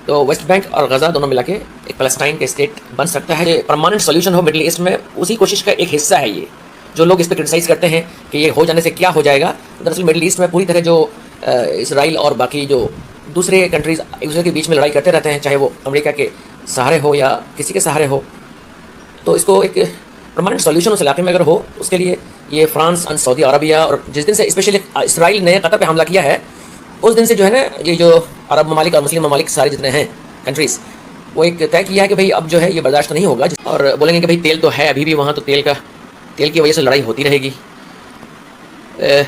तो West Bank और गज़ा दोनों मिला के एक फ़लस्तीन के स्टेट बन सकता है। परमानेंट सोल्यूशन हो मिडल ईस्ट में, उसी कोशिश का एक हिस्सा है ये। जो लोग इस पर क्रिटिसाइज़ करते हैं कि ये हो जाने से क्या हो जाएगा, दरअसल मिडल ईस्ट में पूरी तरह जो इसराइल और बाकी जो दूसरे कंट्रीज़ एक दूसरे के बीच में लड़ाई करते रहते हैं, चाहे वो अमेरिका के सहारे हो या किसी के सहारे हो, तो इसको एक परमानेंट सोल्यूशन उस इलाके में अगर हो, उसके लिए ये फ्रांस और सऊदी अरबिया, और जिस दिन से स्पेशली इसराइल ने कतर पे हमला किया है, उस दिन से जो है ना, ये जो अरब ममालिक और मुस्लिम ममालिक सारे जितने हैं कंट्रीज़, वो एक तय किया है कि भाई अब जो है ये बर्दाश्त नहीं होगा, और बोलेंगे कि भाई तेल तो है अभी भी वहाँ, तो तेल की वजह से लड़ाई होती रहेगी।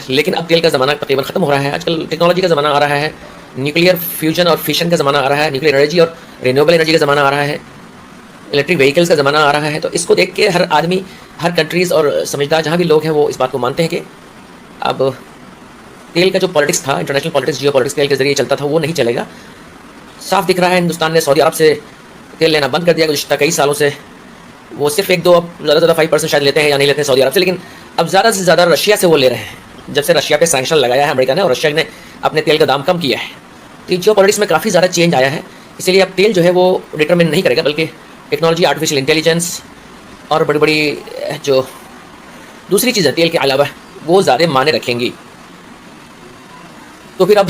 लेकिन अब तेल का ज़माना तकरीबन ख़त्म हो रहा है। आजकल टेक्नोलॉजी का ज़माना आ रहा है, न्यूक्लियर फ्यूजन और फिशन का ज़माना आ रहा है, न्यूक्लियर एनर्जी और रिन्यूएबल एनर्जी का ज़माना आ रहा है, इलेक्ट्रिक व्हीकल्स का ज़माना आ रहा है। तो इसको देख के हर आदमी, हर कंट्रीज़ और समझदार जहाँ भी लोग हैं, वो इस बात को मानते हैं कि अब तेल का जो पॉलिटिक्स था, इंटरनेशनल पॉलिटिक्स, जियो पॉलिटिक्स तेल के ज़रिए चलता था, वो नहीं चलेगा। साफ दिख रहा है हिंदुस्तान ने सऊदी अरब से तेल लेना बंद कर दिया गुज़श्ता कई सालों से। वो सिर्फ 1-2, अब ज़्यादा से ज़्यादा 5% शायद लेते हैं या नहीं लेते हैं सऊदी अरब से, लेकिन अब ज़्यादा से ज़्यादा रशिया से वो ले रहे हैं, जब से रशिया पे सैंक्शन लगाया है अमेरिका ने और रशिया ने अपने तेल का दाम कम किया है। तो जियो पॉलिटिक्स में काफ़ी ज़्यादा चेंज आया है, इसलिए अब तेल जो है वो डिटरमिन नहीं करेगा, बल्कि टेक्नोलॉजी, आर्टिफिशियल इंटेलिजेंस और बड़ी बड़ी जो दूसरी चीज़ें तेल के अलावा, वो ज़्यादा मायने रखेंगी। तो फिर अब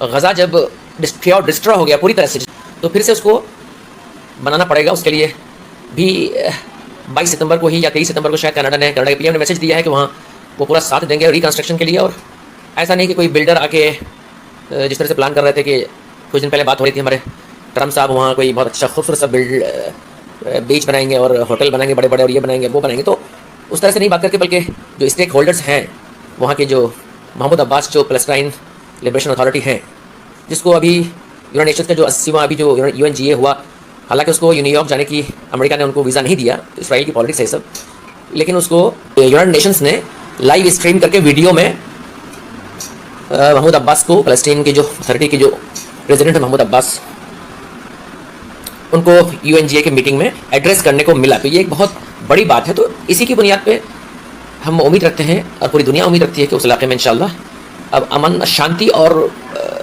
गज़ा जब डिस्ट्रॉय हो गया पूरी तरह से, तो फिर से उसको बनाना पड़ेगा। उसके लिए भी 22 सितंबर को ही या 23 सितंबर को शायद कनाडा के पीएम ने मैसेज दिया है कि वहाँ वो पूरा साथ देंगे रिकंस्ट्रक्शन के लिए। और ऐसा नहीं कि कोई बिल्डर आके जिस तरह से प्लान कर रहे थे कि कुछ दिन पहले बात हो रही थी हमारे ट्रम्प साहब, वहाँ कोई बहुत अच्छा खूबसूरत सा बीच बनाएंगे और होटल बनाएंगे बड़े बड़े और ये बनाएंगे वो बनाएंगे, तो उस तरह से नहीं बात करके, बल्कि जो स्टेक होल्डर्स हैं वहाँ के, जो महमूद अब्बास जो पैलेस्टाइन लिबरेशन अथॉरिटी हैं, जिसको अभी यूनाइटेड नेशंस का जो 80वां अभी जो UNGA हुआ, हालांकि उसको न्यूयॉर्क जाने की अमेरिका ने उनको वीज़ा नहीं दिया, तो इसराइल की पॉलिटिक्स है सब, लेकिन उसको यूनाइटेड नेशंस ने लाइव स्ट्रीम करके वीडियो में महमूद अब्बास को, फ़लस्तीन की जो अथॉरिटी के जो प्रेसिडेंट है महमूद अब्बास, उनको UNGA की मीटिंग में एड्रेस करने को मिला। तो ये एक बहुत बड़ी बात है। तो इसी की बुनियाद पे हम उम्मीद रखते हैं और पूरी दुनिया उम्मीद रखती है कि उस इलाके में इंशाल्लाह अब अमन, शांति और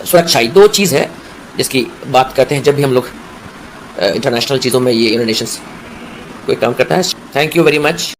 सुरक्षा, दो चीज़ है जिसकी बात करते हैं जब भी हम लोग इंटरनेशनल चीज़ों में ये यूनाइटेड नेशंस कोई काम करता है। Thank you very much.